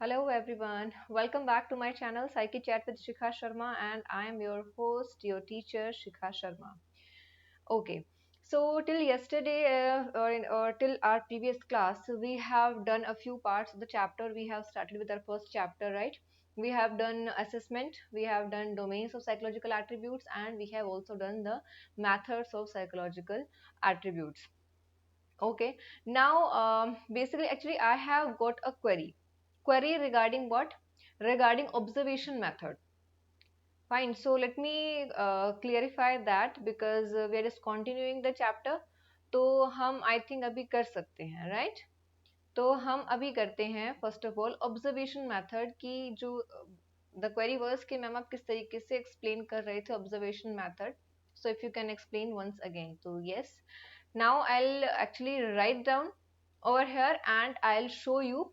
Hello everyone, welcome back to my channel Psyche Chat with Shikha Sharma, and I am your host, your teacher Shikha Sharma. Okay, so till yesterday or till our previous class, we have done a few parts of the chapter. We have started with our first chapter, right? We have done assessment, we have done domains of psychological attributes, and we have also done the methods of psychological attributes. Okay, now basically, actually, I have got a query. Query regarding what? Regarding observation method. Fine. So let me clarify that because we are just continuing the chapter. तो हम I think अभी कर सकते हैं, right? तो हम अभी करते हैं first of all observation method की जो द क्वेरी वर्स कि मैम आप किस तरीके से एक्सप्लेन कर रहे थे observation method. So if you can explain once again तो yes. Now I'll actually write down over here and I'll show you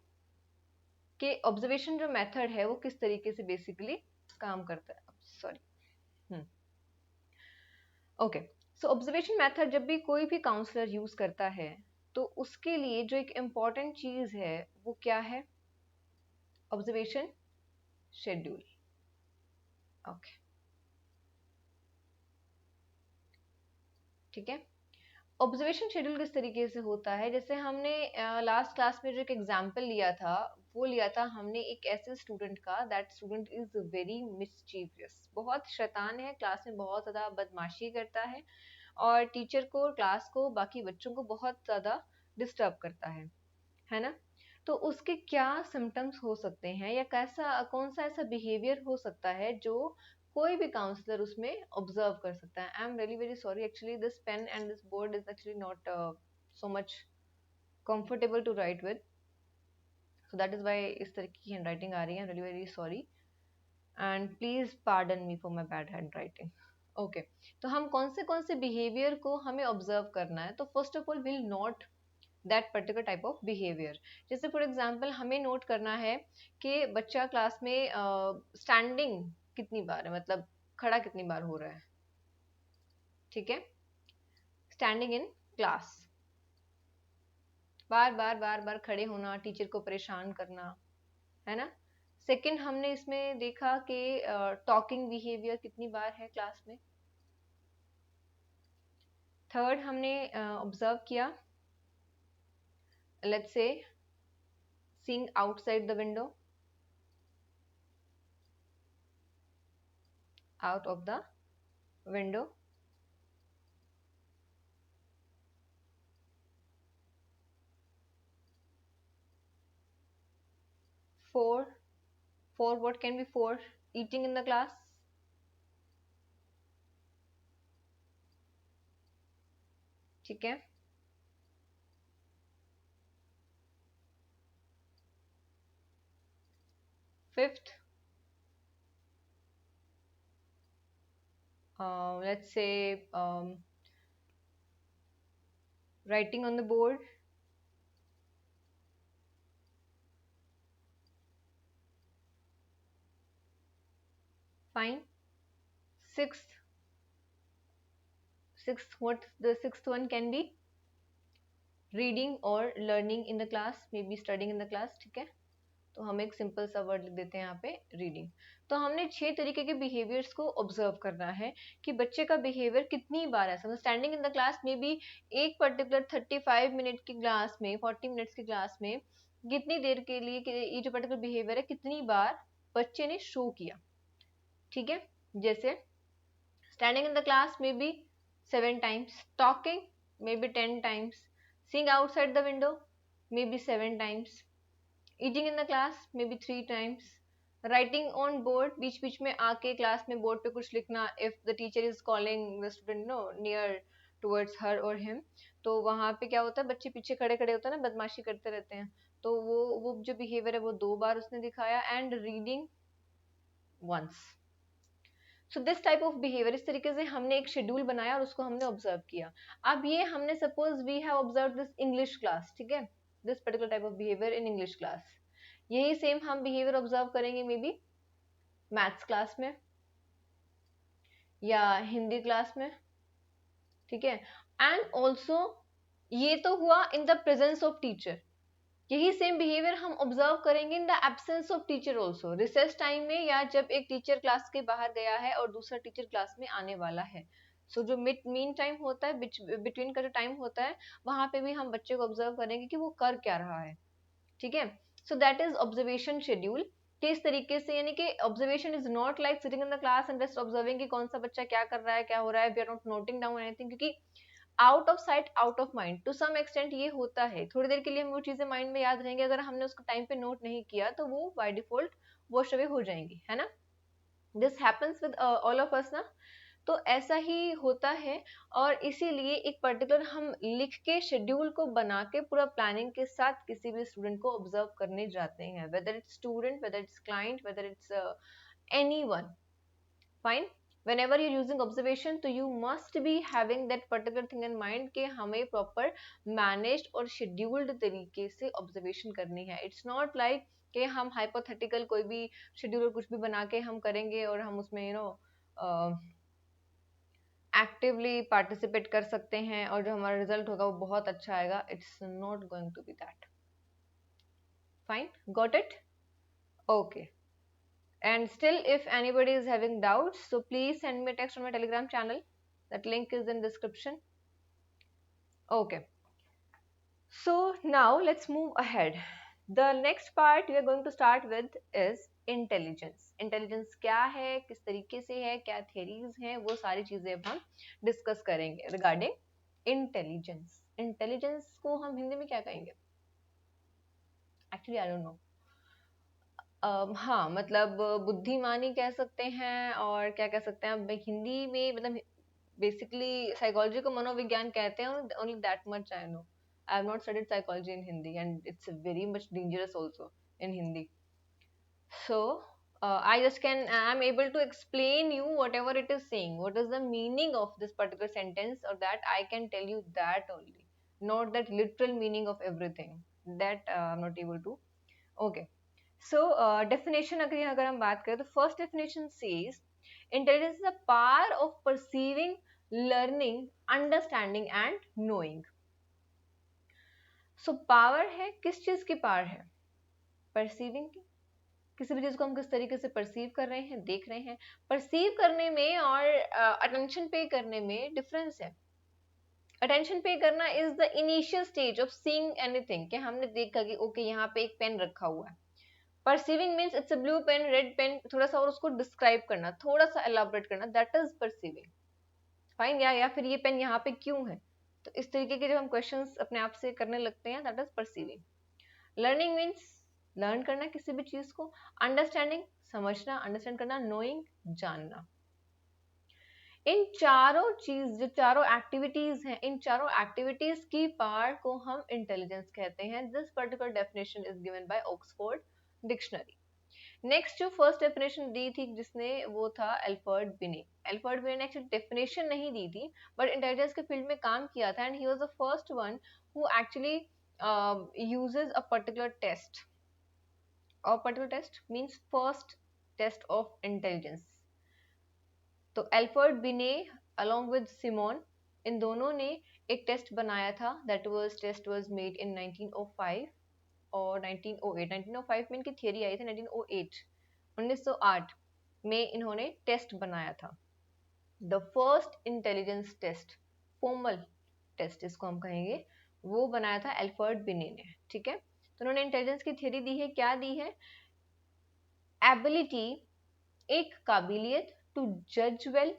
कि ऑब्जर्वेशन जो मेथड है वो किस तरीके से बेसिकली काम करता है. सॉरी. ओके. सो ऑब्जर्वेशन मेथड जब भी कोई भी काउंसलर यूज करता है तो उसके लिए जो एक इम्पॉर्टेंट चीज है वो क्या है? Observation schedule. ओके. ठीक है. ऑब्जर्वेशन शेड्यूल किस तरीके से होता है? जैसे हमने लास्ट क्लास में जो एक एग्जांपल लिया था वो लिया था हमने एक ऐसे स्टूडेंट का that student is very mischievous. बहुत शैतान है, क्लास में बहुत ज़्यादा बदमाशी करता है और टीचर को, क्लास को, बाकी बच्चों को बहुत ज़्यादा डिस्टर्ब करता है ना? तो उसके क्या सिम्टम्स हो सकते हैं या कैसा कौन सा ऐसा बिहेवियर हो सकता है जो कोई भी काउंसलर उसमें ऑब्जर्व कर सकता है? I am really very sorry, actually this pen and this board is actually not so much comfortable to write with, so that is why इस तरीके की हैंडराइटिंग आ रही है. Really very sorry and please pardon me for my bad handwriting. Okay. तो हम कौन से behaviour को हमें ऑब्जर्व करना है? तो first of all will note that particular type of behaviour. जैसे फॉर एग्जाम्पल हमें नोट करना है कि बच्चा क्लास में स्टैंडिंग कितनी बार है, मतलब खड़ा कितनी बार हो रहा है. ठीक है. स्टैंडिंग इन क्लास, बार बार खड़े होना, टीचर को परेशान करना, है ना? सेकंड हमने इसमें देखा कि टॉकिंग बिहेवियर कितनी बार है क्लास में. थर्ड हमने ऑब्जर्व किया, let's say seeing outside the window, out of the window. Four, what can be four? Eating in the class. ठीक है. Fifth, let's say writing on the board. Fine. Sixth, what the sixth one can be? Reading or learning in the class, maybe studying in the class. ठीक है. तो हम एक simple सा word लिख देते हैं यहाँ पे, रीडिंग. तो हमने 6 तरीके के बिहेवियर्स को ऑब्जर्व करना है कि बच्चे का बिहेवियर कितनी बार है. स्टैंडिंग इन द क्लास में भी एक पर्टिकुलर 35 मिनट की क्लास में, 40 मिनट्स की क्लास में कितनी देर के लिए ये जो पर्टिकुलर बिहेवियर है कितनी बार बच्चे ने शो किया. ठीक है. जैसे स्टैंडिंग इन द क्लास में be 7 times, talking maybe 10 times, seeing outside the window maybe 7 times, eating in the class maybe 3 times, writing on board बीच बीच में आके क्लास में बोर्ड पे कुछ लिखना if the teacher is calling the student no near towards her or him. तो वहां पे क्या होता है, बच्चे पीछे खड़े खड़े होते हैं ना, बदमाशी करते रहते हैं. तो वो जो बिहेवियर है वो 2 बार उसने दिखाया. And reading once. So this type of behaviour, इस तरीके से हमने एक शेड्यूल बनाया और उसको हमने ऑब्जर्व किया. अब ये हमने suppose we have observe this English class. ठीक है. This particular type of behaviour in English class. यही सेम हम बिहेवियर ऑब्जर्व करेंगे मे बी मैथ्स क्लास में या हिंदी क्लास में. ठीक है. एंड ऑल्सो ये तो हुआ in the presence of teacher. यही सेम बिहेवियर हम ऑब्जर्व करेंगे in the absence of teacher also, recess time में या जब एक टीचर क्लास के बाहर गया है और दूसरा टीचर क्लास में आने वाला है। सो जो मीन टाइम होता है, बिटवीन का जो टाइम होता है, वहां पे भी हम बच्चे को ऑब्जर्व करेंगे कि वो कर क्या रहा है। ठीक है, so that is observation schedule. किस तरीके से, यानी कि observation is not like sitting in the class and just observing कि कौन सा बच्चा क्या कर रहा है, क्या हो रहा है, we are not noting down anything, क्योंकि out of sight out of mind to some extent ये होता है। थोड़ी देर के लिए हमें वो चीजें माइंड में याद रहेंगे, अगर हमने उसको टाइम पे नोट नहीं किया तो वो बाय डिफॉल्ट वॉश अवे हो जाएंगी, है ना। This happens with all of us ना। तो ऐसा ही होता है, और इसीलिए एक पर्टिकुलर हम लिख के शेड्यूल को बना के पूरा प्लानिंग के साथ किसी भी स्टूडेंट को ऑब्जर्व करने जाते हैं, whether it's student, whether it's client, whether it's anyone, fine. Whenever you're using observation, तो you must be having that particular thing in mind कि हमें proper managed और scheduled तरीके से observation करनी है। It's not like कि हम hypothetical कोई भी schedule कुछ भी बना के हम करेंगे और हम उसमें एक्टिवली पार्टिसिपेट कर सकते हैं और जो हमारा रिजल्ट होगा वो बहुत अच्छा आएगा। It's not going to be that. Fine, got it, okay. And still, if anybody is having doubts, so please send me a text on my Telegram channel. That link is in description. Okay. So now let's move ahead. The next part we are going to start with is intelligence. Intelligence क्या है, किस तरीके से है, क्या theories हैं, वो सारी चीजें अब हम discuss करेंगे regarding intelligence. Intelligence को हम हिंदी में क्या कहेंगे? Actually, I don't know. हाँ, मतलब बुद्धिमानी कह सकते हैं, और क्या कह सकते हैं अब हिंदी में, मतलब बेसिकली साइकोलॉजी को मनोविज्ञान कहते हैं, only that much I know. I have not studied psychology in Hindi and it's very much dangerous also in Hindi. So I just can, I'm able to explain you whatever it is saying, what is the meaning of this particular sentence, or that I can tell you that only, not that literal meaning of everything, that I'm not able to। Okay, so definition अगर हम बात करें तो first definition says intelligence is the power of perceiving, learning, understanding and knowing। so power है, किस चीज की power है? perceiving की। किसी भी चीज को हम किस तरीके से परसीव कर रहे हैं, देख रहे हैं। परसीव करने में और अटेंशन पे करने में डिफरेंस है। अटेंशन पे करना is the initial stage of seeing anything, कि हमने देखा कि ओके यहाँ पे एक पेन रखा हुआ है। Perceiving means it's a blue pen, red pen, थोड़ा सा और उसको डिस्क्राइब करना, थोड़ा सा एलाबोरेट करना, दैट इज परसीविंग। फाइन, या फिर ये पेन यहाँ पे क्यों है, तो इस तरीके के जब हम क्वेश्चंस अपने आप से करने लगते हैं, that is perceiving. Learning means learn करना किसी भी चीज को। अंडरस्टैंडिंग समझना, अंडरस्टैंड करना। नोइंग जानना। इन चारों चीज, जो चारों एक्टिविटीज हैं, इन चारों एक्टिविटीज की पार्ट को हम इंटेलिजेंस कहते हैं। This particular definition is given bye Oxford dictionary. Next जो फर्स्ट डेफिनेशन दी थी जिसने, वो था एल्फर्ड बिने। एल्फर्ड बिने ने एक्चुअली डेफिनेशन नहीं दी थी, बट इंटेलिजेंस के फील्ड में काम किया था, and he was the first one who actually uses a particular test. और particular test means first test of intelligence. तो Alfred Binet along with Simon, इन दोनों ने एक टेस्ट बनाया था, that was test was made in 1905 और 1908। 1905 में इनकी थियरी आई थी, 1908 1908 में इन्होंने टेस्ट बनाया था, the first intelligence test, formal test इसको हम कहेंगे, वो बनाया था एल्फर्ड बिने ने। ठीक है, तो उन्होंने इंटेलिजेंस की थियरी दी है, क्या दी है? एबिलिटी, एक काबिलियत, टू जज well,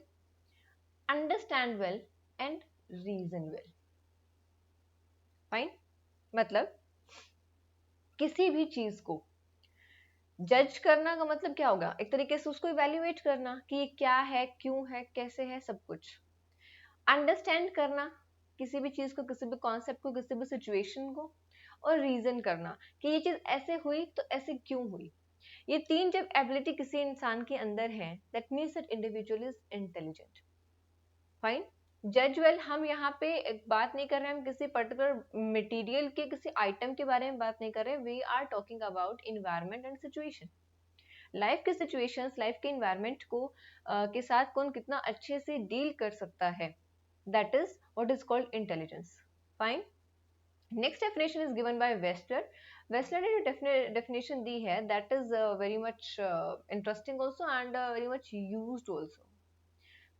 understand well and reason well. Fine, मतलब किसी भी चीज को जज करना का मतलब क्या होगा? एक तरीके से उसको इवेल्युएट करना कि ये क्या है, क्यों है, कैसे है, सब कुछ। अंडरस्टैंड करना किसी भी चीज को, किसी भी कॉन्सेप्ट को, किसी भी सिचुएशन को। और रीजन करना कि ये चीज ऐसे हुई तो ऐसे क्यों हुई। ये तीन जब एबिलिटी किसी इंसान के अंदर है, that means that individual is intelligent. Fine, जज वेल, हम यहाँ पे एक बात नहीं कर रहे हैं, हम किसी पर्टिकुलर मटेरियल के, किसी आइटम के बारे में बात नहीं कर रहे, we are talking about environment and situation. Life के सिचुएशंस, लाइफ के इन्वायरमेंट को के साथ कौन कितना अच्छे से डील कर सकता है, that is what is called intelligence. Fine, next definition is given by Webster. Wechsler ने जो definition दी है, that is very much interesting also and very much used also.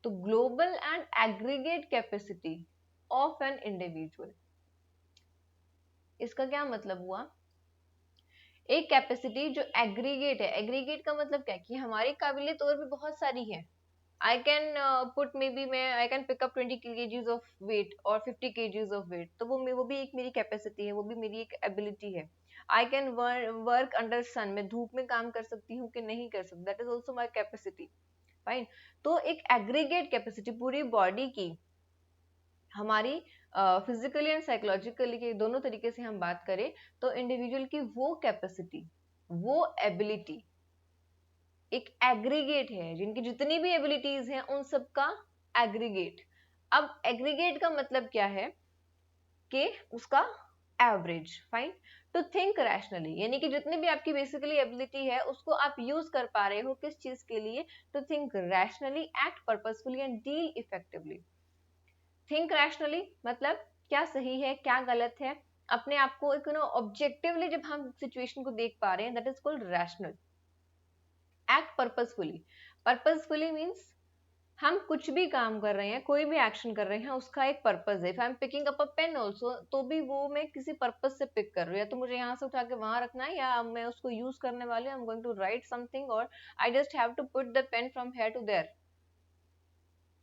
तो global and aggregate capacity of an individual, इसका क्या मतलब हुआ? एक capacity जो एग्रीगेट है, एग्रीगेट का मतलब क्या है कि हमारी काबिलियत और भी बहुत सारी है. I can put maybe मैं I can pick up 20 kgs of weight और 50 kgs ऑफ वेट, तो वो भी एक मेरी कैपेसिटी है, वो भी मेरी एक एबिलिटी है. आई कैन वर्क अंडर सन, मैं धूप में काम कर सकती हूँ कि नहीं कर सकती, that is also my capacity. Fine. तो एक एग्रीगेट कैपेसिटी पूरी बॉडी की, हमारी फिजिकली एंड साइकोलॉजिकली के दोनों तरीके से हम बात करें तो इंडिविजुअल की वो कैपेसिटी, वो एबिलिटी एक एग्रीगेट है, जिनकी जितनी भी एबिलिटीज हैं उन सब का एग्रीगेट. अब एग्रीगेट का मतलब क्या है कि उसका average. Fine. To think rationally, यानी कि जितनी भी आपकी बेसिकली एबिलिटी है उसको आप यूज कर पा रहे हो किस चीज के लिए? To think rationally, act purposefully and deal effectively. Think rationally मतलब क्या सही है क्या गलत है, अपने आप को एक ऑब्जेक्टिवली जब हम सिचुएशन को देख पा रहे हैं, that is called rational. Act purposefully, purposefully means हम कुछ भी काम कर रहे हैं, कोई भी एक्शन कर रहे हैं, उसका एक पर्पस है. If I am picking up a pen also, तो भी वो मैं किसी पर्पस से पिक कर रही हूँ, या तो मुझे यहाँ से उठा के वहां रखना है, या मैं उसको यूज करने वाले I am going to write something, और I just have to put the pen from here to there.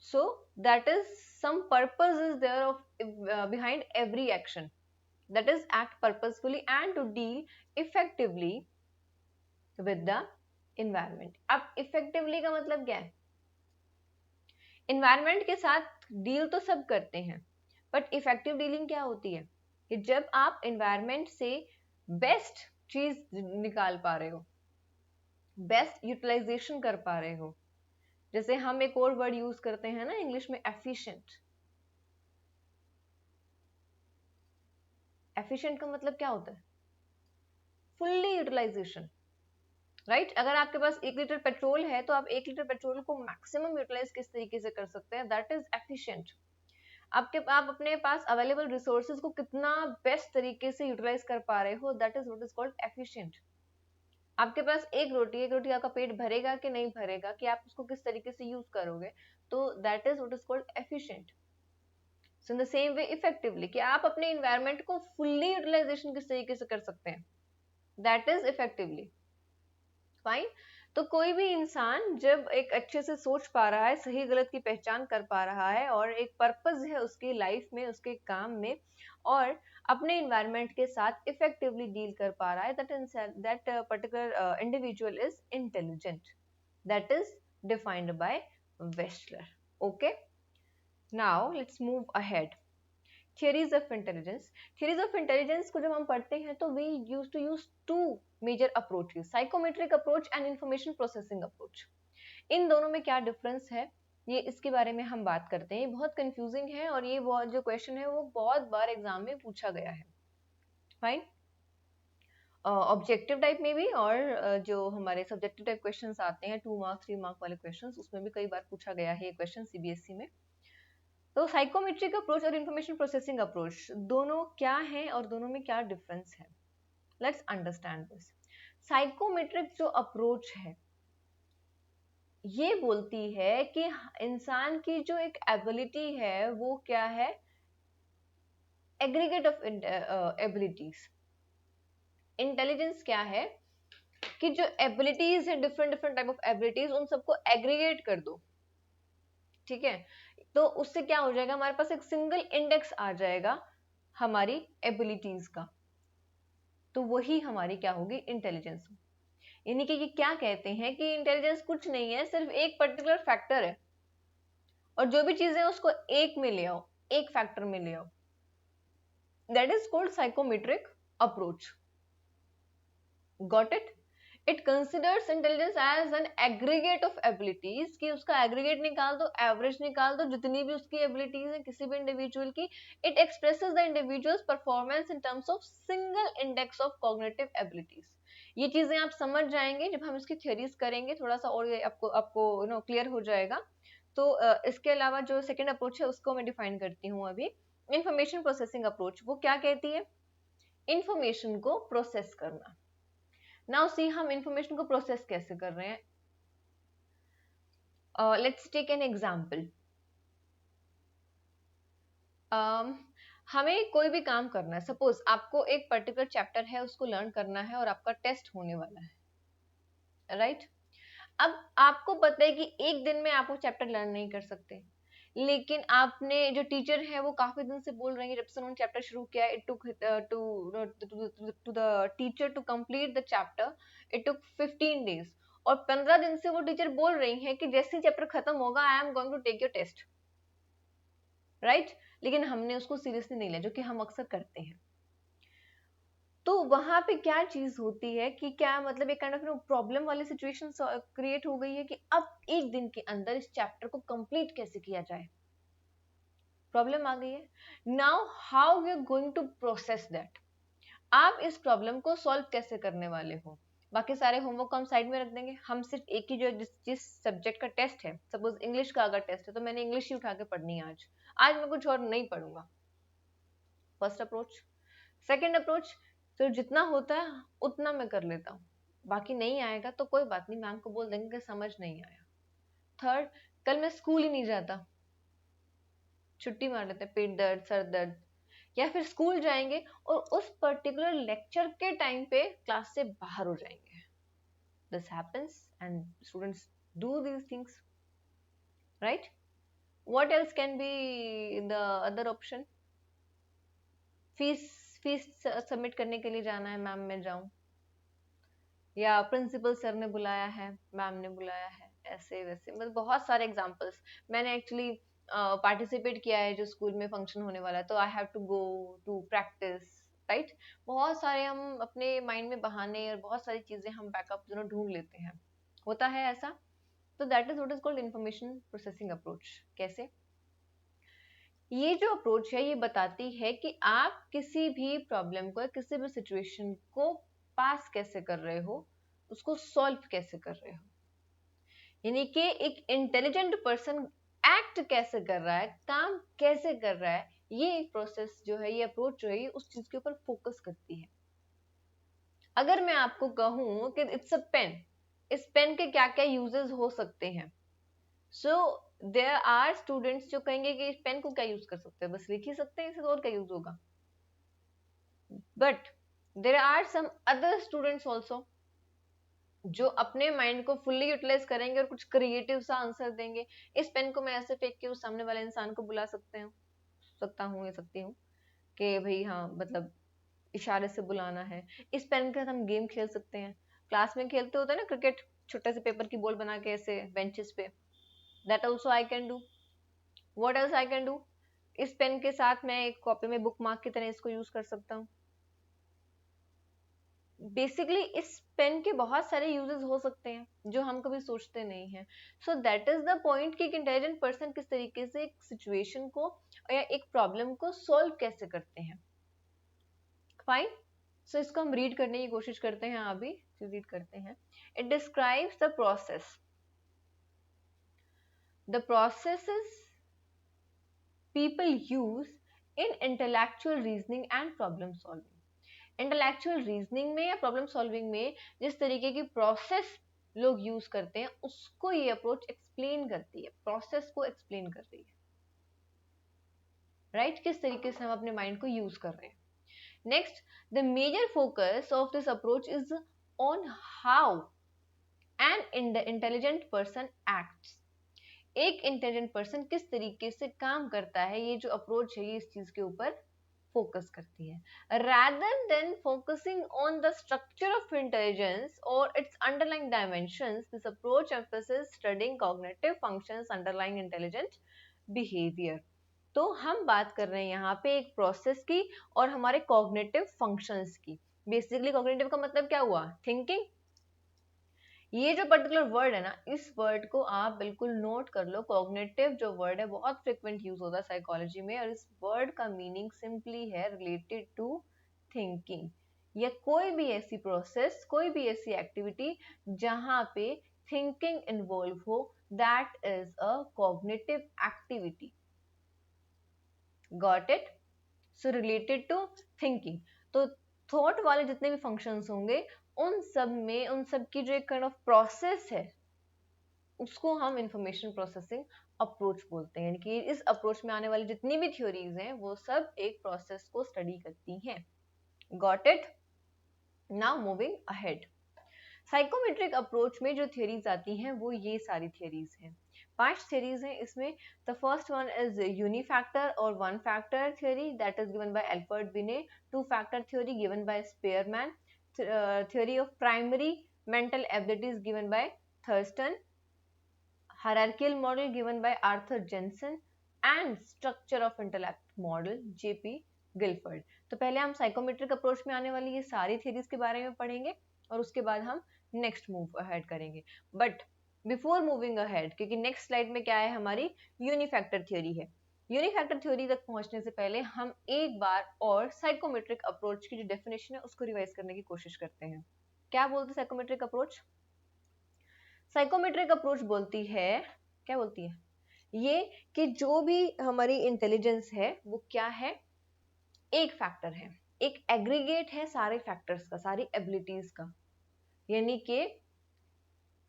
So that is some purpose is there of behind every action, that is act purposefully and to deal effectively with the environment. अब effectively का मतलब क्या है? environment के साथ deal तो सब करते हैं, but effective dealing क्या होती है कि जब आप environment से best चीज निकाल पा रहे हो, best utilization कर पा रहे हो. जैसे हम एक और वर्ड यूज करते हैं ना इंग्लिश में, एफिशिएंट. एफिशिएंट का मतलब क्या होता है? Fully utilization. राइट. अगर आपके पास 1 लीटर पेट्रोल है तो आप 1 लीटर पेट्रोल को मैक्सिमम यूटिलाइज किस तरीके से कर सकते हैं, दैट इज एफिशिएंट. आप अपने पास अवेलेबल रिसोर्सेज को कितना बेस्ट तरीके से यूटिलाइज कर पा रहे हो, that is what is called efficient. आपके पास एक रोटी आपका पेट भरेगा कि नहीं भरेगा, कि आप उसको किस तरीके से यूज करोगे, तो that is what is called efficient. So in the same way effectively, कि आप अपने इन्वायरमेंट को फुल्ली यूटिलाइजेशन किस तरीके से कर सकते हैं, दैट इज इफेक्टिवली. फाइन. तो कोई भी इंसान जब एक अच्छे से सोच पा रहा है, सही गलत की पहचान कर पा रहा है, और एक पर्पस है उसकी लाइफ में, उसके काम में, और अपने इन्वायरमेंट के साथ इफेक्टिवली डील कर पा रहा है, that particular individual is intelligent. That is defined by Wechsler. Okay. Now let's move ahead. Theories of intelligence. Theories of intelligence को जब हम पढ़ते हैं तो we use to use two major approaches, psychometric approach and information processing approach. इन दोनों में क्या डिफरेंस है, ये इसके बारे में हम बात करते हैं. ये बहुत कंफ्यूजिंग है और ये बहुत जो क्वेश्चन है वो बहुत बार एग्जाम में पूछा गया है. फाइन. ऑब्जेक्टिव टाइप में भी, और जो हमारे सब्जेक्टिव टाइप क्वेश्चंस आते हैं 2 मार्क्स 3 मार्क वाले क्वेश्चंस, उसमें भी कई बार पूछा गया है ये क्वेश्चन सीबीएसई में. तो साइकोमेट्रिक अप्रोच और इंफॉर्मेशन प्रोसेसिंग अप्रोच दोनों क्या है और दोनों में क्या डिफरेंस है, लेट्स अंडरस्टैंड दिस. साइकोमेट्रिक जो अप्रोच है ये बोलती है कि इंसान की जो एक एबिलिटी है वो क्या है, एग्रीगेट ऑफ एबिलिटीज. इंटेलिजेंस क्या है कि जो एबिलिटीज है, different different type of abilities, उन सबको एग्रीगेट कर दो. ठीक है. तो उससे क्या हो जाएगा, हमारे पास एक सिंगल इंडेक्स आ जाएगा हमारी एबिलिटीज का. तो वही हमारी क्या होगी, इंटेलिजेंस. यानी कि ये क्या कहते हैं कि इंटेलिजेंस कुछ नहीं है, सिर्फ एक पर्टिकुलर फैक्टर है, और जो भी चीजें उसको एक में ले आओ, एक फैक्टर में ले आओ. That is called psychometric approach. Got it. It considers intelligence as an aggregate of abilities, कि उसका एग्रीगेट निकाल दो, एवरेज निकाल दो, जितनी भी उसकी एबिलिटीज है किसी भी इंडिविजुअल की. It expresses the individuals performance in terms of single index of cognitive abilities. ये चीजें आप समझ जाएंगे जब हम इसकी थ्योरीज करेंगे, थोड़ा सा और आपको आपको क्लियर हो जाएगा. तो इसके अलावा जो सेकेंड अप्रोच है उसको मैं डिफाइन करती हूँ अभी. इंफॉर्मेशन प्रोसेसिंग अप्रोच वो क्या कहती है इंफॉर्मेशन को प्रोसेस करना। नाउ सी हम इंफॉर्मेशन को प्रोसेस कैसे कर रहे हैं। Let's take an example. हमें कोई भी काम करना है, सपोज आपको एक पर्टिकुलर चैप्टर है उसको लर्न करना है और आपका टेस्ट होने वाला है, राइट? अब आपको पता है कि एक दिन में आप वो चैप्टर लर्न नहीं कर सकते, लेकिन आपने जो टीचर है वो काफी दिन से बोल रही है, जब से उन्होंने चैप्टर शुरू किया, it took to the teacher to complete the chapter, it took 15 days, और 15 दिन से वो टीचर बोल रही है कि जैसे ही चैप्टर खत्म होगा I am going to take your test, right? लेकिन हमने उसको सीरियसली नहीं लिया, जो कि हम अक्सर करते हैं। तो वहां पे क्या चीज होती है कि क्या मतलब एक काइंड ऑफ प्रॉब्लम वाली सिचुएशन क्रिएट हो गई है कि अब एक दिन के अंदर इस चैप्टर को कंप्लीट कैसे किया जाए, प्रॉब्लम आ गई है। Now how we are going to process that, आप इस प्रॉब्लम को सॉल्व कैसे करने वाले हो। बाकी सारे होमवर्क हम साइड में रख देंगे, हम सिर्फ एक ही जो जिस सब्जेक्ट का टेस्ट है, सपोज इंग्लिश का अगर टेस्ट है तो मैंने इंग्लिश ही उठा के पढ़नी है आज, आज मैं कुछ और नहीं पढ़ूंगा। First approach. सेकेंड अप्रोच, तो जितना होता है उतना मैं कर लेता हूँ, बाकी नहीं आएगा तो कोई बात नहीं, मैम को बोल देंगे कि समझ नहीं आया। थर्ड, कल मैं स्कूल ही नहीं जाता, छुट्टी मार लेते, पेट दर्द, सर दर्द, या फिर स्कूल जाएंगे और उस पर्टिकुलर लेक्चर के टाइम पे क्लास से बाहर हो जाएंगे। This happens and students do these things, right? What else can be the other option? Fees fees submit करने के लिए जाना है, मैम मैं जाऊं, या प्रिंसिपल सर ने बुलाया है, मैम ने बुलाया है, ऐसे वैसे मतलब बहुत सारे एग्जांपल्स। मैंने एक्चुअली पार्टिसिपेट किया है जो स्कूल में फंक्शन होने वाला है, तो I have to go to practice, right? बहुत सारे हम अपने माइंड में बहाने और बहुत सारी चीजें हम बैकअप दोनों ढूंढ लेते हैं, होता है ऐसा। तो that is what is called information processing approach. कैसे? ये जो अप्रोच है ये बताती है कि आप किसी भी प्रॉब्लम को, किसी भी सिचुएशन को पास कैसे कर रहे हो, उसको सॉल्व कैसे कर रहे हो, यानी कि एक इंटेलिजेंट पर्सन एक्ट कैसे कर रहा है, काम कैसे कर रहा है। ये एक प्रोसेस जो है, ये अप्रोच जो है, ये उस चीज के ऊपर फोकस करती है। अगर मैं आपको कहूं कि इट्स अ पेन, इस पेन के क्या क्या यूजेस हो सकते हैं, सो देयर आर स्टूडेंट्स जो कहेंगे कि इस पेन को क्या यूज कर सकते हैं, बस लिख ही सकते हैं, इससे और क्या यूज होगा। But there are some other students also जो अपने माइंड को फुल्ली यूटिलाइज करेंगे और कुछ क्रिएटिव सा आंसर देंगे। इस पेन को मैं ऐसे फेंक के उस सामने वाले इंसान को बुला सकते हैं, सकता हूँ या सकती हूँ कि भाई हाँ मतलब इशारे से बुलाना है। इस पेन के साथ हम गेम खेल सकते हैं, क्लास में खेलते होते हैं ना क्रिकेट, छोटे से पेपर की बॉल बना के ऐसे बेंचेस पे, that also I can do. What else I can do, इस पेन के साथ मैं एक कॉपी में बुक मार्क की तरह इसको यूज कर सकता हूँ। बेसिकली इस पेन के बहुत सारे यूजेस हो सकते हैं जो हम कभी सोचते नहीं हैं। So that is the point कि एक इंटेलिजेंट पर्सन किस तरीके से एक सिचुएशन को या एक प्रॉब्लम को सॉल्व कैसे करते हैं। फाइन, सो इसको हम रीड करने की कोशिश करते हैं, अभी रीड करते हैं। It describes the process, the processes people use in intellectual reasoning and problem solving। Intellectual reasoning में या प्रॉब्लम सॉल्विंग में जिस तरीके की प्रोसेस लोग यूज करते हैं उसको ये अप्रोच एक्सप्लेन करती है, प्रोसेस को एक्सप्लेन करती है, राइट? किस तरीके से हम अपने माइंड को यूज कर रहे हैं। Next, the major focus of this approach is on how an intelligent person acts. एक इंटेलिजेंट पर्सन किस तरीके से काम करता है, ये जो अप्रोच है ये इस चीज के ऊपर फोकस करती है। rather than focusing on the structure of intelligence or its underlying dimensions, this approach emphasizes studying cognitive functions underlying intelligent behavior। तो हम बात कर रहे हैं यहाँ पे एक प्रोसेस की और हमारे कॉग्निटिव फंक्शंस की। बेसिकली कॉग्निटिव का मतलब क्या हुआ, थिंकिंग। ये जो पर्टिकुलर वर्ड है ना, इस वर्ड को आप बिल्कुल नोट कर लो। कॉग्निटिव जो वर्ड है बहुत फ्रिक्वेंट यूज होता है साइकोलॉजी में, और इस वर्ड का मीनिंग सिंपली है रिलेटेड टू थिंकिंग, या कोई भी ऐसी प्रोसेस, कोई भी ऐसी एक्टिविटी जहां पे थिंकिंग इन्वॉल्व हो, that is a cognitive activity. Got it? So related to thinking. तो थॉट वाले जितने भी फंक्शंस होंगे उन सब में, उन सब की जो एक काइंड ऑफ प्रोसेस है उसको हम इंफॉर्मेशन प्रोसेसिंग अप्रोच बोलते हैं। यानी कि इस अप्रोच में आने वाली जितनी भी थ्योरीज हैं वो सब एक प्रोसेस को स्टडी करती हैं। Got it? Now moving ahead, psychometric approach में जो थ्योरीज आती हैं वो ये सारी थ्योरीज हैं। 5 थ्योरीज हैं इसमें। The first one is unifactor और one factor theory, that is given by Alfred Binet. Two factor theory given by Spearman. Theory of primary mental abilities given by Thurstone. hierarchical model given by Arthur Jensen and structure of intellect model JP Guilford। तो पहले हम psychometric approach में आने वाली ये सारी theories के बारे में पढ़ेंगे और उसके बाद हम नेक्स्ट मूव अहेड करेंगे। बट बिफोर मूविंग अहेड, क्योंकि नेक्स्ट स्लाइड में क्या है, हमारी यूनिफैक्टर थ्योरी है। यूनिफैक्टर थ्योरी तक पहुंचने से पहले हम एक बार और साइकोमेट्रिक अप्रोच की जो डेफिनेशन है उसको रिवाइज करने की कोशिश करते हैं। क्या बोलते हैं साइकोमेट्रिक अप्रोच? साइकोमेट्रिक अप्रोच बोलती है, क्या बोलती है, ये कि जो भी हमारी इंटेलिजेंस है वो क्या है, एक फैक्टर है, एक एग्रीगेट है सारे फैक्टर्स का, सारी एबिलिटीज का। यानी कि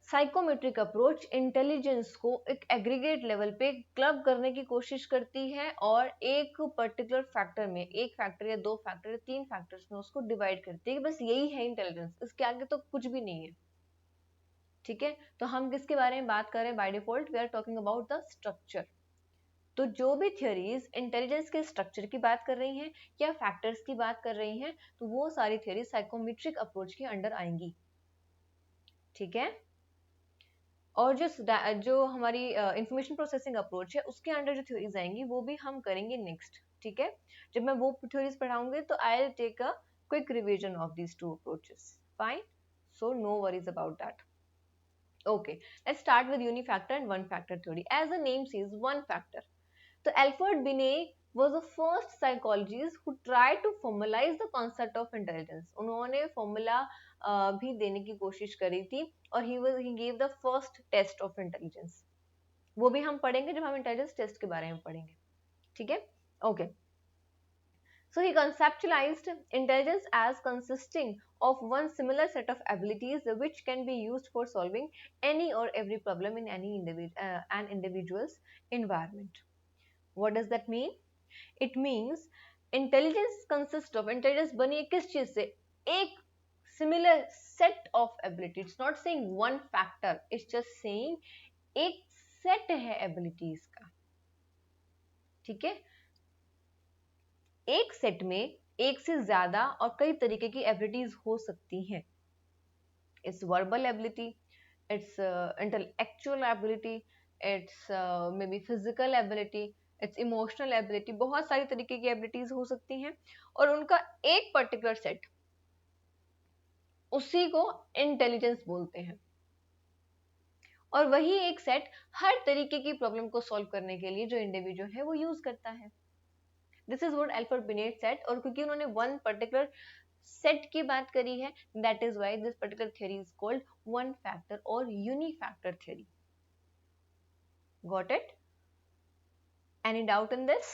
साइकोमेट्रिक अप्रोच इंटेलिजेंस को एक एग्रीगेट लेवल पे क्लब करने की कोशिश करती है और एक पर्टिकुलर फैक्टर में, एक फैक्टर या दो फैक्टर या तीन फैक्टर्स में उसको डिवाइड करती है। बस यही है इंटेलिजेंस, इसके आगे तो कुछ भी नहीं है। ठीक है, तो हम किसके बारे में बात कर रहे हैं? By default we are talking about the structure. तो जो भी थ्योरीज इंटेलिजेंस के स्ट्रक्चर की बात कर रही हैं या फैक्टर्स की बात कर रही हैं तो वो सारी थ्योरीज साइकोमेट्रिक अप्रोच के अंडर आएंगी। ठीक है, और जो हमारी इंफॉर्मेशन प्रोसेसिंग अप्रोच है उसके अंडर जो थ्योरीज आएंगी वो भी हम करेंगे नेक्स्ट। ठीक है, जब मैं वो थ्योरीज पढ़ाऊंगी तो I will take a quick revision of these two approaches. Fine, so no worries about that. Okay, let's start with unifactor and one factor theory. As the name says, one factor. So Alfred Binet was the first psychologist who tried to formalize the concept of intelligence. उन्होंने formula भी देने की कोशिश करी थी और he gave the first test of intelligence. वो भी हम पढ़ेंगे जब हम intelligence test के बारे में पढ़ेंगे। ठीक है? Okay. So he conceptualized intelligence as consisting of one similar set of abilities which can be used for solving any or every problem in any an individual's environment. What does that mean? It means intelligence consists of, intelligence बनी है किस चीज से? एक similar set of abilities. It's not saying one factor. It's just saying एक set है abilities का। ठीक है, एक सेट में एक से ज्यादा और कई तरीके की एबिलिटीज हो सकती हैं। It's verbal ability, it's intellectual ability, it's may be physical ability, it's emotional ability, बहुत सारी तरीके की एबिलिटीज हो सकती हैं और उनका एक पर्टिकुलर सेट, उसी को इंटेलिजेंस बोलते हैं। और वही एक सेट हर तरीके की प्रॉब्लम को सॉल्व करने के लिए जो इंडिविजुअल है वो यूज करता है। This is what Alford beneath said, और क्योंकि उन्होंने वन पर्टिकुलर सेट की बात करी है, that is why this particular theory is called one factor और unifactor theory. Got it? Any doubt in this?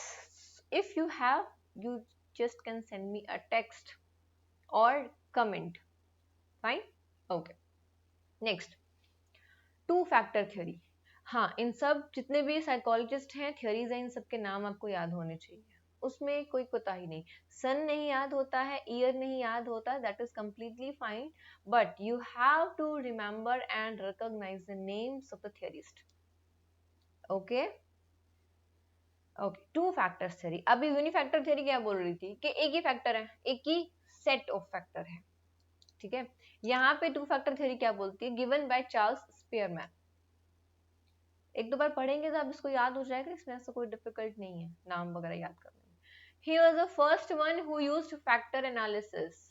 If you have, you just can send me a text or comment. Fine? Okay. Next, to factor theory. हाँ, इन सब जितने भी psychologist हैं, theories हैं, इन सब के नाम आपको याद होने चाहिए, उसमें कोई कोताही नहीं। सन नहीं याद होता है, ईयर नहीं याद होता, that is completely fine, but you have to remember and recognise the names of the theorist. Okay okay, two factors theory. अभी यूनिफैक्टर थ्योरी क्या बोल रही थी कि एक ही फैक्टर है, एक ही सेट ऑफ फैक्टर है। ठीक है, यहाँ पे टू फैक्टर थ्योरी क्या बोलती है? Given by Charles Spearman. एक दो बार पढ़ेंगे तो आप इसको याद हो जाएगा, इसमें ऐसा कोई डिफिकल्ट नहीं है नाम वगैरह याद करने में। He was the first one who used factor analysis.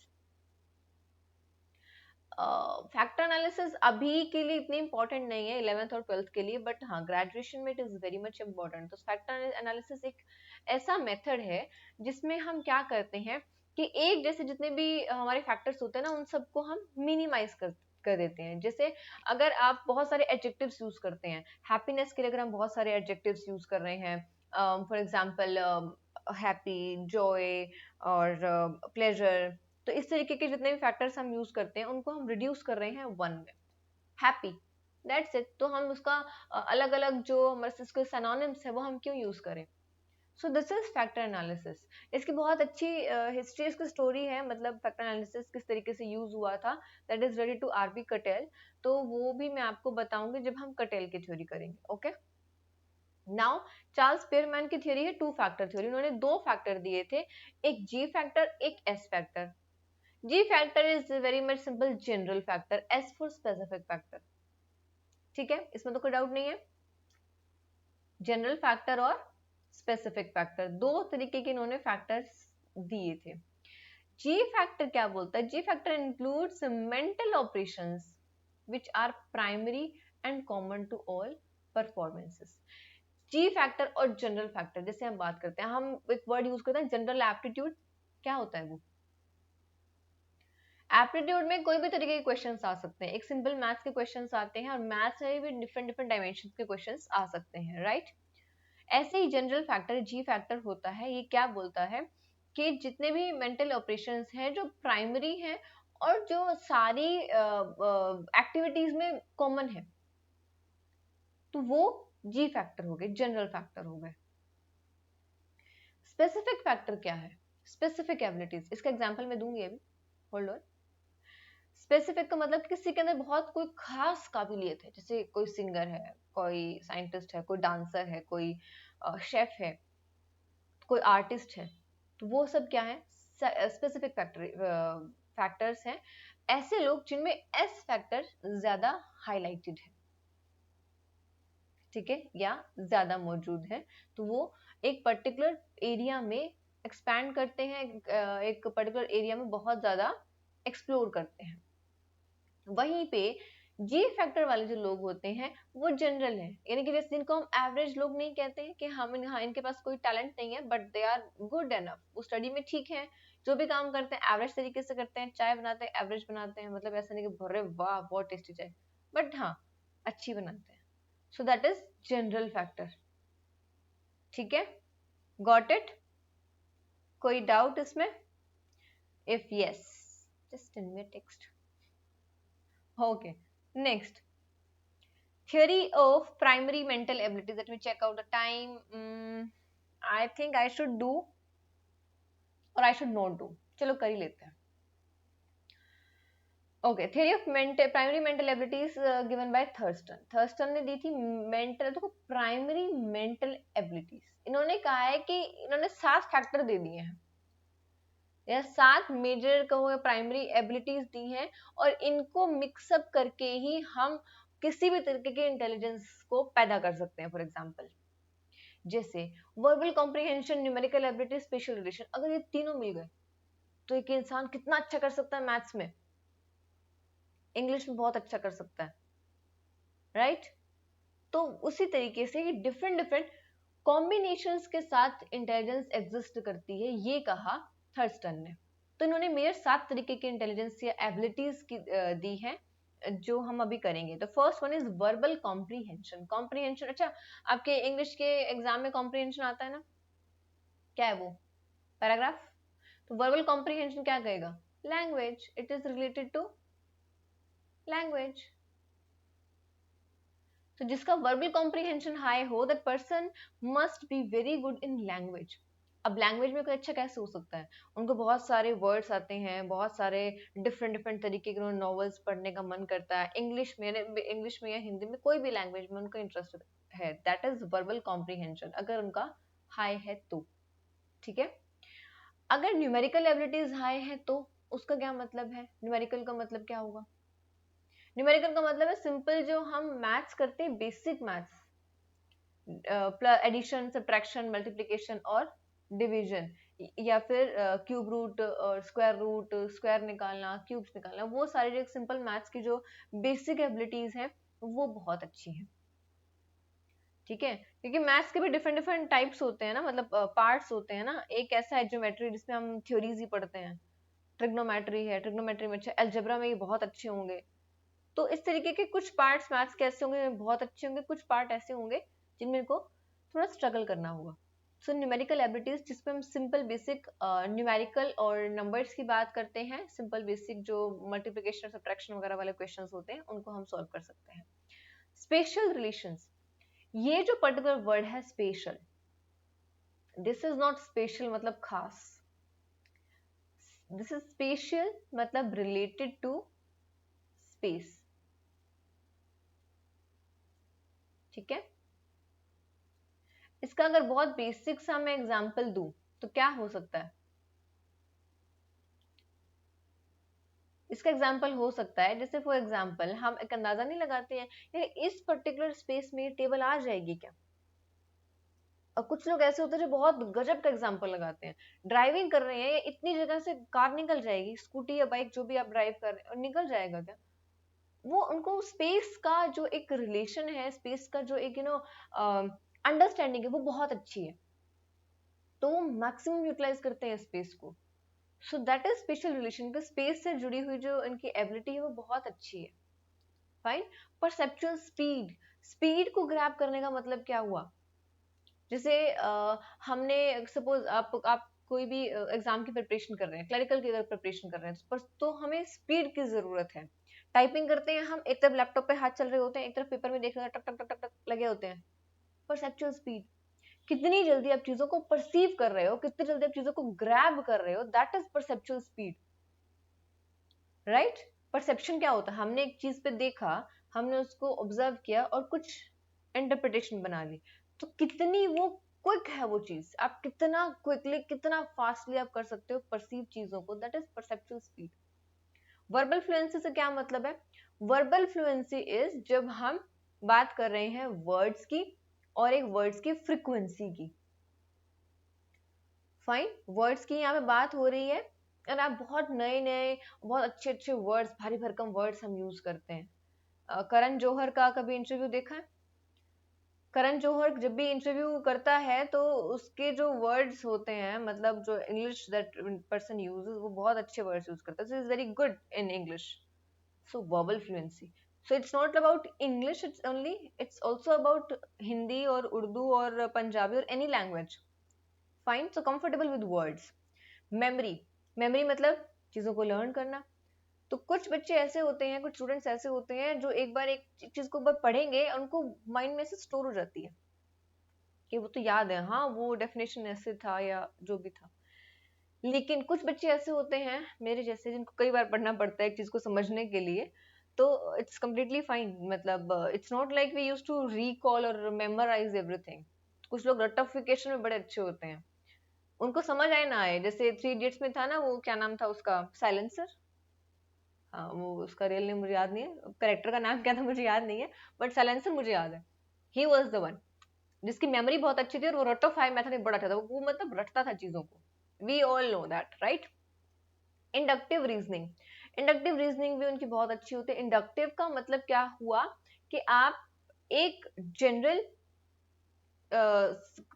Factor analysis अभी के लिए इतनी इंपॉर्टेंट नहीं है 11th और 12th के लिए, बट हाँ ग्रेजुएशन में it is very much important. तो फैक्टर एनालिसिस एक ऐसा मेथड है जिसमें हम क्या करते हैं कि एक जैसे जितने भी हमारे फैक्टर्स होते हैं ना, उन सबको हम मिनिमाइज कर देते हैं। जैसे अगर आप बहुत सारे एडजेक्टिव्स यूज करते हैं, हैप्पीनेस के लिए अगर हम बहुत सारे एडजेक्टिव्स यूज कर रहे हैं, फॉर एग्जांपल हैप्पी, जॉय और प्लेजर, तो इस तरीके के जितने भी फैक्टर्स हम यूज करते हैं उनको हम रिड्यूस कर रहे हैं वन में, हैप्पी, दैट्स इट। तो हम उसका अलग अलग जो हमारे इसके सिनोनिम्स है वो हम क्यों यूज करें। So this is factor analysis. इसकी बहुत अच्छी हिस्ट्री, इसकी स्टोरी है, मतलब फैक्टर एनालिसिस किस तरीके से यूज हुआ था, that is ready to R B Cattell. तो वो भी मैं आपको बताऊंगी जब हम कटेल की थ्योरी करेंगे। ओके, नाउ चार्ल्स स्पीयरमैन की थ्योरी है टू फैक्टर थ्योरी। उन्होंने दो फैक्टर दिए थे, एक जी फैक्टर, एक S factor. Ji factor is very much simple general factor, S for specific factor. ठीक है, इसमें तो कोई डाउट नहीं है। जनरल फैक्टर और स्पेसिफिक फैक्टर, दो तरीके के इन्होंने फैक्टर्स दिए थे। जी फैक्टर क्या बोलता है, जी factor includes mental operations which are primary and common to all performances। Ji factor और जनरल फैक्टर, जैसे हम बात करते हैं, हम एक वर्ड यूज करते हैं जनरल एप्टीट्यूड, क्या होता है वो? एप्टीट्यूड में कोई भी तरीके के क्वेश्चंस आ सकते हैं, एक सिंपल मैथ्स के क्वेश्चंस आते हैं और मैथ्स में भी डिफरेंट डिफरेंट डायमेंशन के क्वेश्चंस आ सकते हैं, राइट। ऐसे ही जनरल फैक्टर जी फैक्टर होता है, ये क्या बोलता है कि जितने भी मेंटल ऑपरेशंस हैं जो प्राइमरी हैं और जो सारी एक्टिविटीज में कॉमन है, तो वो जी फैक्टर हो गए, जनरल फैक्टर हो गए। स्पेसिफिक फैक्टर क्या है? स्पेसिफिक एबिलिटीज, इसका एग्जांपल मैं दूंगी अभी, होल्ड ऑन। स्पेसिफिक का मतलब किसी के अंदर बहुत कोई खास काबिलियत है, जैसे कोई सिंगर है, कोई साइंटिस्ट है, कोई डांसर है, कोई शेफ है, कोई आर्टिस्ट है, तो वो सब क्या है? स्पेसिफिक फैक्टर्स हैं। ऐसे लोग जिनमें एस फैक्टर ज्यादा हाईलाइटेड है, ठीक है, या ज्यादा मौजूद है, तो वो एक पर्टिकुलर एरिया में एक्सपैंड करते हैं, एक पर्टिकुलर एरिया में बहुत ज्यादा एक्सप्लोर करते हैं। वहीं पे जी फैक्टर वाले जो लोग होते हैं वो जनरल है, यानी कि जैसे जिनको हम एवरेज लोग नहीं कहते हैं कि हाँ इनके पास कोई टैलेंट नहीं है, but they are good enough, वो स्टडी में ठीक है, जो भी काम करते हैं एवरेज तरीके से करते हैं, चाय बनाते हैं एवरेज बनाते हैं, मतलब ऐसा नहीं कि अरे वाह बहुत टेस्टी चाय, बट हाँ अच्छी बनाते हैं। So that is general factor. ठीक है, गॉट इट? कोई डाउट इसमें? If yes just send me a text. Okay, next, theory of primary mental abilities. Let me check out the time. I think I should do or I should not do. चलो कर ही लेते हैं। Okay, theory of primary mental abilities given by Thurston. Thurston ने दी थी mental, देखो primary mental abilities, इन्होंने कहा है कि इन्होंने 7 फैक्टर दे दिए हैं या 7 मेजर कहो प्राइमरी एबिलिटीज दी हैं, और इनको मिक्सअप करके ही हम किसी भी तरीके के इंटेलिजेंस को पैदा कर सकते हैं। फॉर एग्जाम्पल जैसे verbal comprehension, numerical ability, special relation, अगर ये तीनों मिल गए तो एक इंसान कितना अच्छा कर सकता है मैथ्स में, इंग्लिश में बहुत अच्छा कर सकता है, राइट। तो उसी तरीके से डिफरेंट डिफरेंट कॉम्बिनेशंस के साथ इंटेलिजेंस एग्जिस्ट करती है, ये कहा थर्स्टन ने। तो इन्होंने मेयर 7 तरीके के इंटेलिजेंस या एबिलिटीज की दी है जो हम अभी करेंगे। तो first one is verbal comprehension. Comprehension, अच्छा आपके इंग्लिश के एग्जाम में कॉम्प्रीहेंशन आता है ना, क्या है वो? पैराग्राफ। तो वर्बल कॉम्प्रीहेंशन क्या कहेगा? Language, it is related to language. तो जिसका वर्बल कॉम्प्रीहेंशन हाई हो, that person must be very good in language. अब लैंग्वेज में कोई अच्छा कैसे हो सकता है? उनको बहुत सारे वर्ड्स आते हैं, बहुत सारे डिफरेंट डिफरेंट तरीके के नॉवेल्स पढ़ने का मन करता है, इंग्लिश में या हिंदी में, कोई भी लैंग्वेज में उनका इंटरेस्ट है, दैट इज वर्बल कॉम्प्रीहेंशन, अगर उनका हाई है तो। ठीक है, अगर न्यूमेरिकल एबिलिटीज हाई है तो उसका क्या मतलब है? न्यूमेरिकल का मतलब क्या होगा? न्यूमेरिकल का मतलब है सिंपल जो हम मैथ्स करते हैं, basic maths, addition, subtraction, multiplication और डिवीजन, या फिर क्यूब रूट और स्क्वायर निकालना, क्यूब्स निकालना, वो सारे जो सिंपल मैथ्स की जो बेसिक एबिलिटीज हैं वो बहुत अच्छी हैं। ठीक है, क्योंकि मैथ्स के भी डिफरेंट डिफरेंट टाइप्स होते हैं ना, मतलब पार्ट्स होते हैं ना। एक ऐसा है ज्योमेट्री जिसमें हम थ्योरीज ही पढ़ते हैं, ट्रिग्नोमेट्री है, ट्रिग्नोमेट्री में अच्छा, अलजेब्रा में ये बहुत अच्छे होंगे। तो इस तरीके के कुछ पार्ट्स मैथ्स के ऐसे होंगे बहुत अच्छे होंगे, कुछ पार्ट ऐसे होंगे जिनमें को थोड़ा स्ट्रगल करना होगा। सो न्यूमेरिकल एबिलिटीज जिसपे हम सिंपल बेसिक न्यूमेरिकल और नंबर्स की बात करते हैं, सिंपल बेसिक जो मल्टीप्लिकेशन सब्ट्रैक्शन वगैरह वाले क्वेश्चंस होते हैं उनको हम सॉल्व कर सकते हैं। स्पेशल रिलेशंस, ये जो पर्टिकुलर वर्ड है special, this is not special मतलब खास, दिस इज स्पेशल मतलब रिलेटेड टू स्पेस। ठीक है, इसका अगर बहुत बेसिक सा मैं एग्जांपल दूं तो क्या हो सकता है? इसका एग्जाम्पल हो सकता है जैसे फॉर एग्जाम्पल हम एक अंदाजा नहीं लगाते हैं ये इस पर्टिकुलर स्पेस में टेबल आ जाएगी क्या। और कुछ लोग ऐसे होते हैं जो बहुत गजब का एग्जाम्पल लगाते हैं, ड्राइविंग कर रहे हैं इतनी जगह से कार निकल जाएगी, स्कूटी या बाइक जो भी आप ड्राइव कर रहे हैं, और निकल जाएगा क्या। वो उनको स्पेस का जो एक रिलेशन है, स्पेस का जो एक अंडरस्टैंडिंग है वो बहुत अच्छी है, तो वो मैक्सिमम यूटिलाइज करते हैं स्पेस को। So that is special relation, space से जुड़ी हुई जो इनकी एबिलिटी है वो बहुत अच्छी है। फाइन। परसेप्चुअल स्पीड, स्पीड को ग्रैब करने का मतलब क्या हुआ? जैसे हमने सपोज आप कोई भी एग्जाम की प्रिपरेशन कर रहे हैं, क्लरिकल की अगर प्रिपरेशन कर रहे हैं तो हमें स्पीड की जरूरत है। टाइपिंग करते हैं हम, एक तरफ लैपटॉप पे हाथ चल रहे होते हैं, एक तरफ पेपर में देख रहे हैं, टक टक टक टक टक लगे होते हैं। परसेप्चुअल स्पीड, कितनी जल्दी आप चीजों को परसीव कर रहे हो, कितनी जल्दी आप चीजों को ग्रैब कर रहे हो, that is perceptual speed. Right. Perception क्या होता है? हमने एक चीज पे देखा, हमने उसको ऑब्जर्व किया और कुछ इंटरप्रिटेशन बना ली, तो कितनी वो क्विक है वो चीज, आप कितना क्विकली कितना फास्टली आप कर सकते हो परसीव चीजों को, that is perceptual speed. Verbal fluency से क्या मतलब है? वर्बल फ्लुएंसी इज जब हम बात कर रहे हैं वर्ड्स की और एक वर्ड्स की फ्रीक्वेंसी की। फाइन, वर्ड्स की यहाँ पे बात हो रही है और आप बहुत नए नए बहुत अच्छे अच्छे वर्ड्स, भारी भरकम वर्ड्स हम यूज करते हैं। करण जौहर का कभी इंटरव्यू देखा है? करण जौहर जब भी इंटरव्यू करता है तो उसके जो वर्ड्स होते हैं, मतलब जो इंग्लिश दैट पर्सन यूजेस, वो बहुत अच्छे वर्ड्स यूज करता है, so is very good in English. So verbal fluency, so it's not about English, it's also about Hindi और उर्दू और पंजाबी और any language. Fine, so comfortable with words. Memory, memory मतलब चीजों को लर्न करना। तो कुछ बच्चे ऐसे होते हैं, कुछ स्टूडेंट्स ऐसे होते हैं जो एक बार एक चीज को बार पढ़ेंगे उनको माइंड में से स्टोर हो जाती है कि वो तो याद है, हाँ वो डेफिनेशन ऐसे था या जो भी था। लेकिन कुछ बच्चे ऐसे होते हैं मेरे जैसे जिनको कई बार पढ़ना पड़ता है एक चीज को समझने के लिए, तो इट्स कम्प्लीटली फाइन, मतलब it's not like we use to recall और मेमोराइज एवरीथिंग। कुछ लोग रट्टाफिकेशन में बड़े अच्छे होते हैं, उनको समझ आए ना आए, जैसे थ्री इडियट्स में था ना वो क्या नाम था उसका, साइलेंसर। हाँ, वो उसका रियल नेम मुझे याद नहीं है, करेक्टर का नाम क्या था मुझे याद नहीं है, बट साइलेंसर मुझे याद है। ही वॉज द वन जिसकी मेमोरी बहुत अच्छी थी और वो रटोफाई मेथड में बड़ा अच्छा था, वो मतलब रटता था चीजों को। We all know that, right. Inductive reasoning, inductive reasoning भी उनकी बहुत अच्छी होती है। इंडक्टिव का मतलब क्या हुआ कि आप एक जनरल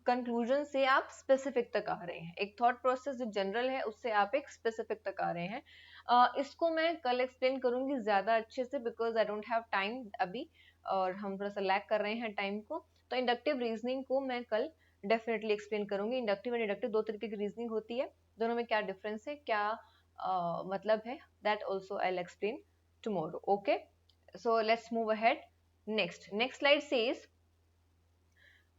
कंक्लूजन से आप स्पेसिफिक तक आ रहे हैं, एक थॉट प्रोसेस जो जनरल है उससे आप एक स्पेसिफिक तक आ रहे हैं। इसको मैं कल एक्सप्लेन करूंगी ज्यादा अच्छे से, because I don't have time अभी और हम थोड़ा सा लैक कर रहे हैं टाइम को। तो इंडक्टिव रीजनिंग को मैं कल डेफिनेटली एक्सप्लेन करूंगी। इंडक्टिव एंड डिडक्टिव दो तरीके की रीजनिंग होती है, दोनों में क्या डिफरेंस है, क्या मतलब है, that also I will explain tomorrow. Okay, so let's move ahead. Next slide says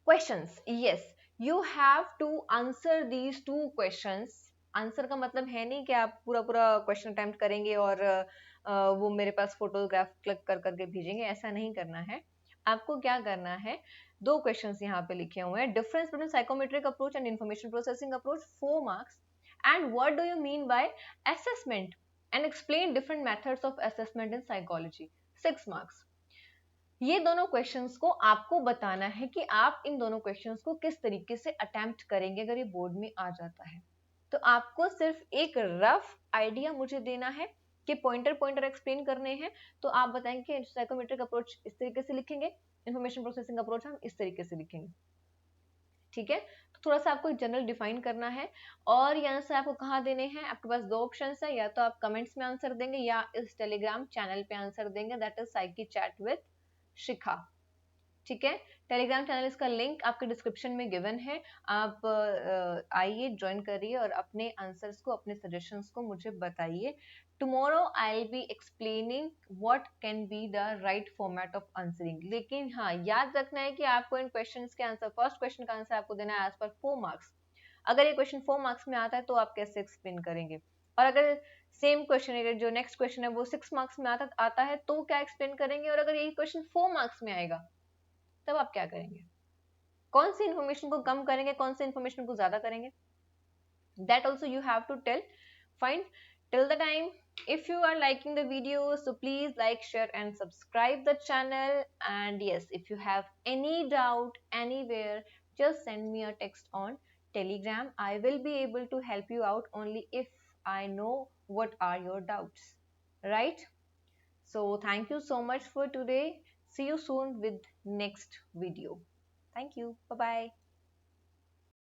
questions. Yes, you have to answer these two questions. Answer का मतलब है नहीं कि आप पूरा पूरा क्वेश्चन अटेम्प्ट करेंगे और वो मेरे पास फोटोग्राफ क्लिक कर करके भेजेंगे, ऐसा नहीं करना है। आपको क्या करना है, दो क्वेश्चंस यहाँ पे लिखे हुए हैं, difference between psychometric approach and information processing approach 4 marks, and what do you mean by assessment and explain different methods of assessment in psychology 6 marks. ये दोनों क्वेश्चंस को आपको बताना है कि आप इन दोनों क्वेश्चंस को किस तरीके से अटेम्प्ट करेंगे अगर ये बोर्ड में आ जाता है। तो आपको सिर्फ एक रफ आइडिया मुझे देना है कि पॉइंटर पॉइंटर एक्सप्लेन करने हैं, तो आप बताएंगे साइकोमेट्रिक अप्रोच इस तरीके से लिखेंगे, इंफॉर्मेशन प्रोसेसिंग अप्रोच हम इस तरीके से लिखेंगे। ठीक है, तो थोड़ा सा आपको जनरल डिफाइन करना है। और ये आंसर आपको कहाँ देने हैं, आपके पास दो ऑप्शन है, या तो आप कमेंट्स में आंसर देंगे या इस टेलीग्राम चैनल पे आंसर देंगे, that is psyche chat with Shikha. ठीक है। टेलीग्राम चैनल, इसका लिंक आपके डिस्क्रिप्शन में गिवन है। आप आइए, ज्वाइन करिए और अपने आंसर्स को, अपने सजेशंस को मुझे बताइए। Tomorrow I will be explaining what can be the right format of answering. लेकिन हाँ, याद रखना है कि आपको इन क्वेश्चंस के आंसर, फर्स्ट क्वेश्चन का आंसर आपको देना है एज पर 4 मार्क्स। अगर ये क्वेश्चन 4 मार्क्स में आता है तो आप कैसे एक्सप्लेन करेंगे, और अगर सेम क्वेश्चन, जो नेक्स्ट क्वेश्चन है वो 6 मार्क्स में आता है तो क्या एक्सप्लेन करेंगे, और अगर यही क्वेश्चन 4 मार्क्स में आएगा तब आप क्या करेंगे, कौन सी इन्फॉर्मेशन को कम करेंगे, कौन सी इन्फॉर्मेशन को ज्यादा करेंगे, that also you have to tell. Fine. Till the time, if you are liking the video, so please like, share and subscribe the channel. And yes, if you have any doubt anywhere, just send me a text on Telegram. I will be able to help you out only if I know what are your doubts, right? So thank you so much for today. See you soon with next video. Thank you. Bye bye.